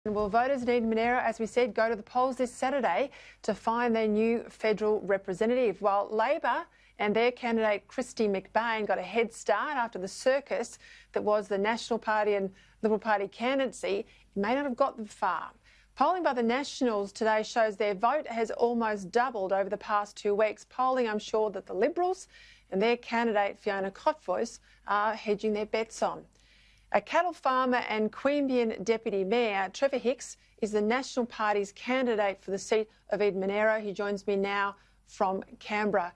Well, voters in Eden Monaro, as we said, go to the polls this Saturday to find their new federal representative, while Labor and their candidate Kristy McBain got a head start after the circus that was the National Party and Liberal Party candidacy. It may not have got them far. Polling by the Nationals today shows their vote has almost doubled over the past 2 weeks. Polling, I'm sure, that the Liberals and their candidate Fiona Kotvos are hedging their bets on. A cattle farmer and Queanbeyan Deputy Mayor Trevor Hicks is the National Party's candidate for the seat of Eden Monaro. He joins me now from Canberra.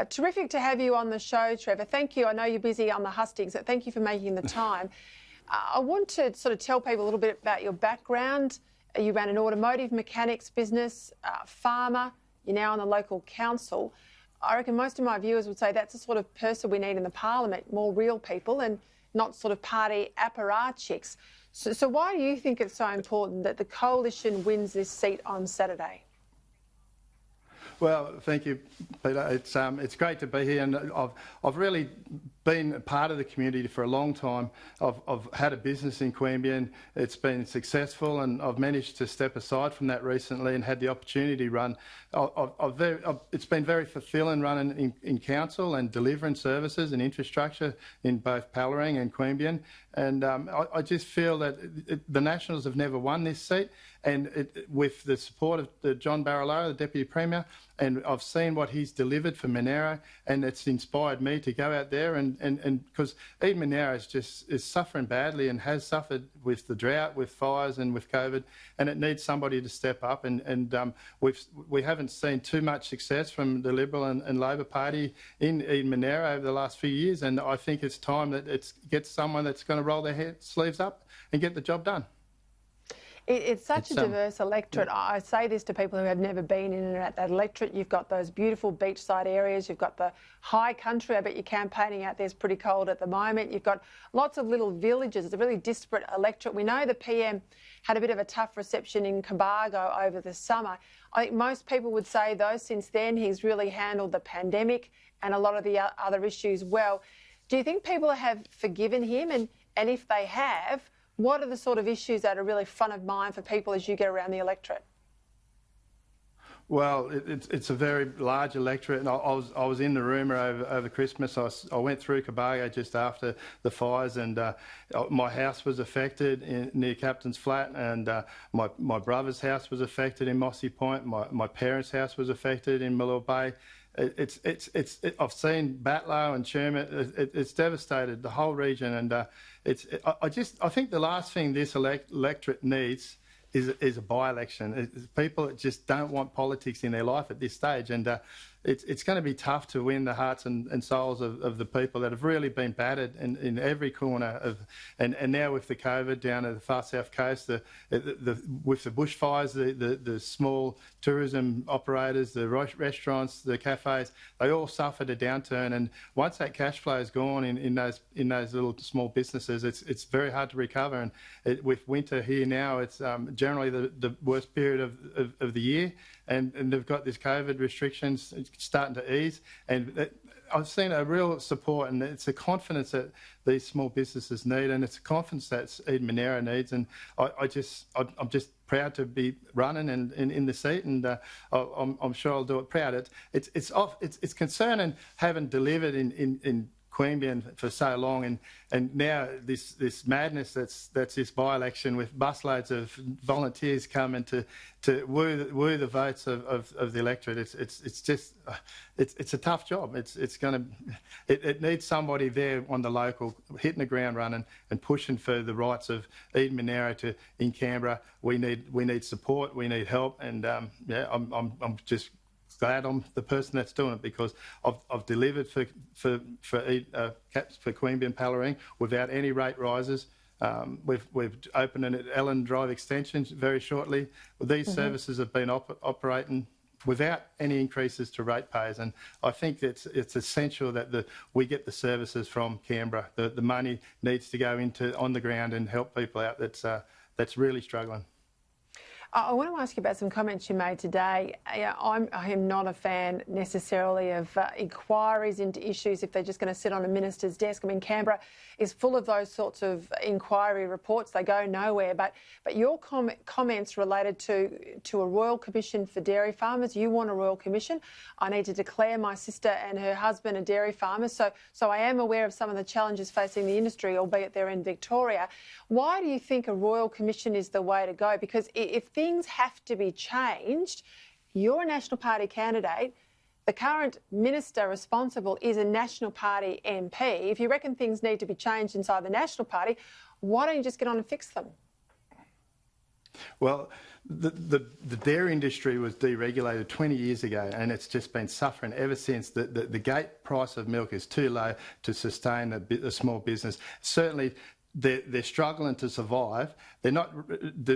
Terrific to have you on the show, Trevor. Thank you. I know you're busy on the hustings, so thank you for making the time. I want to sort of tell people a little bit about your background. You ran an automotive mechanics business, farmer. You're now on the local council. I reckon most of my viewers would say that's the sort of person we need in the parliament, more real people and not sort of party apparatchiks. So why do you think it's so important that the coalition wins this seat on Saturday? Well, thank you, Peter. It's great to be here, and I've really been a part of the community for a long time. I've had a business in Queanbeyan. It's been successful, and I've managed to step aside from that recently and had the opportunity to run. It's been very fulfilling running in council and delivering services and infrastructure in both Pallering and Queanbeyan. And I just feel that the Nationals have never won this seat, and with the support of John Barilaro, the Deputy Premier, and I've seen what he's delivered for Monaro, and it's inspired me to go out there and because Eden Monaro is suffering badly and has suffered with the drought, with fires and with COVID, and it needs somebody to step up, and we haven't seen too much success from the Liberal and Labor Party in Eden Monaro over the last few years, and I think it's time that it gets someone that's going to roll their sleeves up and get the job done. It's such a diverse electorate. Yeah. I say this to people who have never been in and at that electorate. You've got those beautiful beachside areas. You've got the high country. I bet your campaigning out there is pretty cold at the moment. You've got lots of little villages. It's a really disparate electorate. We know the PM had a bit of a tough reception in Cobargo over the summer. I think most people would say, though, since then he's really handled the pandemic and a lot of the other issues well. Do you think people have forgiven him? And if they have, what are the sort of issues that are really front of mind for people as you get around the electorate? Well, it's a very large electorate, and I was in the rumour over Christmas. I went through Cobargo just after the fires, and my house was affected near Captain's Flat, and my brother's house was affected in Mossy Point. My parents' house was affected in Malure Bay. I've seen Batlow and Sherman. It's devastated the whole region, and I think the last thing this electorate needs is a by-election. People just don't want politics in their life at this stage, and it's going to be tough to win the hearts and souls of the people that have really been battered in every corner and now with the COVID down at the far south coast, with the bushfires, the small tourism operators, the restaurants, the cafes, they all suffered a downturn, and once that cash flow is gone in those little small businesses, it's very hard to recover. And with winter here now, it's generally the worst period of the year, and they've got this COVID restrictions starting to ease, and I've seen a real support, and it's a confidence that these small businesses need, and it's a confidence that Eden Monaro needs, and I'm just proud to be running and in the seat, and I'm sure I'll do it proud. It's concerning having delivered in Queanbeyan for so long, and now this madness that's this by-election with busloads of volunteers coming to woo the votes of the electorate. It's a tough job. It needs somebody there on the local hitting the ground running and pushing for the rights of Eden Monaro in Canberra. We need support. We need help, and I'm just glad I'm the person that's doing it, because I've delivered for Queanbeyan Pallering without any rate rises. We've opened an Ellen Drive extension very shortly. These services have been operating without any increases to ratepayers, and I think it's essential that we get the services from Canberra. The money needs to go on the ground and help people out that's really struggling. I want to ask you about some comments you made today. I am not a fan necessarily of inquiries into issues if they're just going to sit on a minister's desk. I mean, Canberra is full of those sorts of inquiry reports. They go nowhere. But your comments related to a Royal Commission for dairy farmers. You want a Royal Commission. I need to declare my sister and her husband are dairy farmers. So I am aware of some of the challenges facing the industry, albeit they're in Victoria. Why do you think a Royal Commission is the way to go? Because if things have to be changed, you're a National Party candidate. The current minister responsible is a National Party MP. If you reckon things need to be changed inside the National Party, why don't you just get on and fix them? Well, the dairy industry was deregulated 20 years ago, and it's just been suffering ever since. The gate price of milk is too low to sustain a small business. Certainly, they're struggling to survive. They're not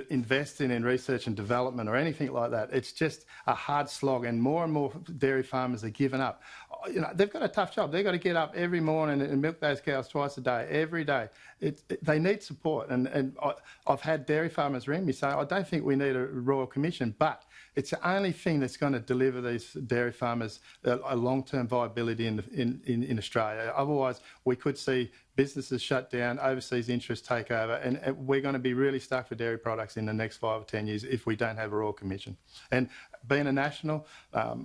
investing in research and development or anything like that. It's just a hard slog, and more dairy farmers are giving up. You know, they've got a tough job. They've got to get up every morning and milk those cows twice a day, every day. They need support, and I've had dairy farmers ring me saying, I don't think we need a Royal Commission, but it's the only thing that's going to deliver these dairy farmers a long-term viability in Australia. Otherwise, we could see businesses shut down, overseas interests take over, and we're going to be really stuck for dairy products in the next 5 or 10 years if we don't have a Royal Commission. And being a national,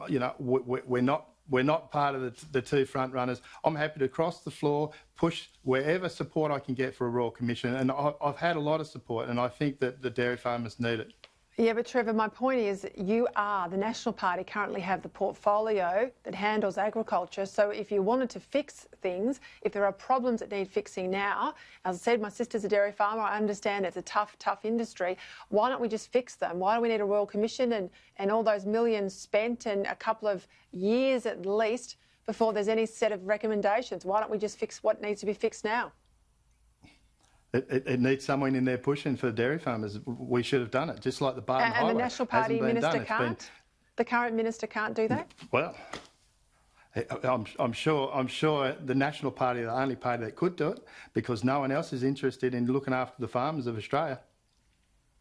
you know, we're not part of the two front runners. I'm happy to cross the floor, push wherever support I can get for a Royal Commission, and I've had a lot of support, and I think that the dairy farmers need it. Yeah, but Trevor, my point is you are, the National Party currently have the portfolio that handles agriculture. So if you wanted to fix things, if there are problems that need fixing now, as I said, my sister's a dairy farmer, I understand it's a tough industry. Why don't we just fix them? Why do we need a Royal Commission and all those millions spent and a couple of years at least before there's any set of recommendations? Why don't we just fix what needs to be fixed now? It needs someone in there pushing for dairy farmers. We should have done it, just like the Barton Highway. And the National Party minister can't? The current minister can't do that? Well, I'm sure the National Party are the only party that could do it, because no one else is interested in looking after the farmers of Australia.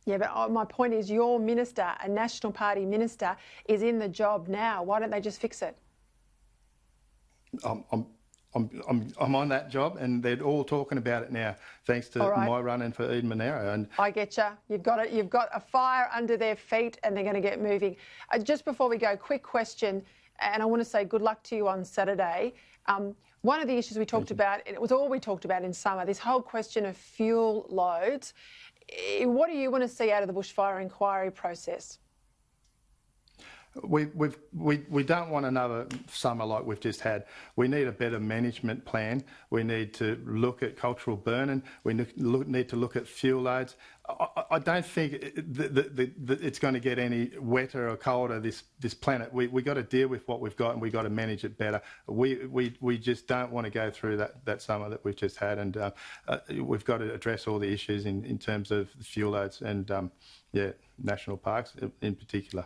Yeah, but my point is your minister, a National Party minister, is in the job now. Why don't they just fix it? I'm on that job, and they're all talking about it now, thanks to my run-in for Eden Monaro. And I get you. You've got a fire under their feet, and they're going to get moving. Just before we go, quick question, and I want to say good luck to you on Saturday. One of the issues we talked about, and it was all we talked about in summer, this whole question of fuel loads. What do you want to see out of the bushfire inquiry process? We don't want another summer like we've just had. We need a better management plan. We need to look at cultural burning. We need to look at fuel loads. I don't think it's going to get any wetter or colder, this planet. We got to deal with what we've got, and we got to manage it better. We just don't want to go through that summer that we've just had, and we've got to address all the issues in terms of the fuel loads and national parks in particular.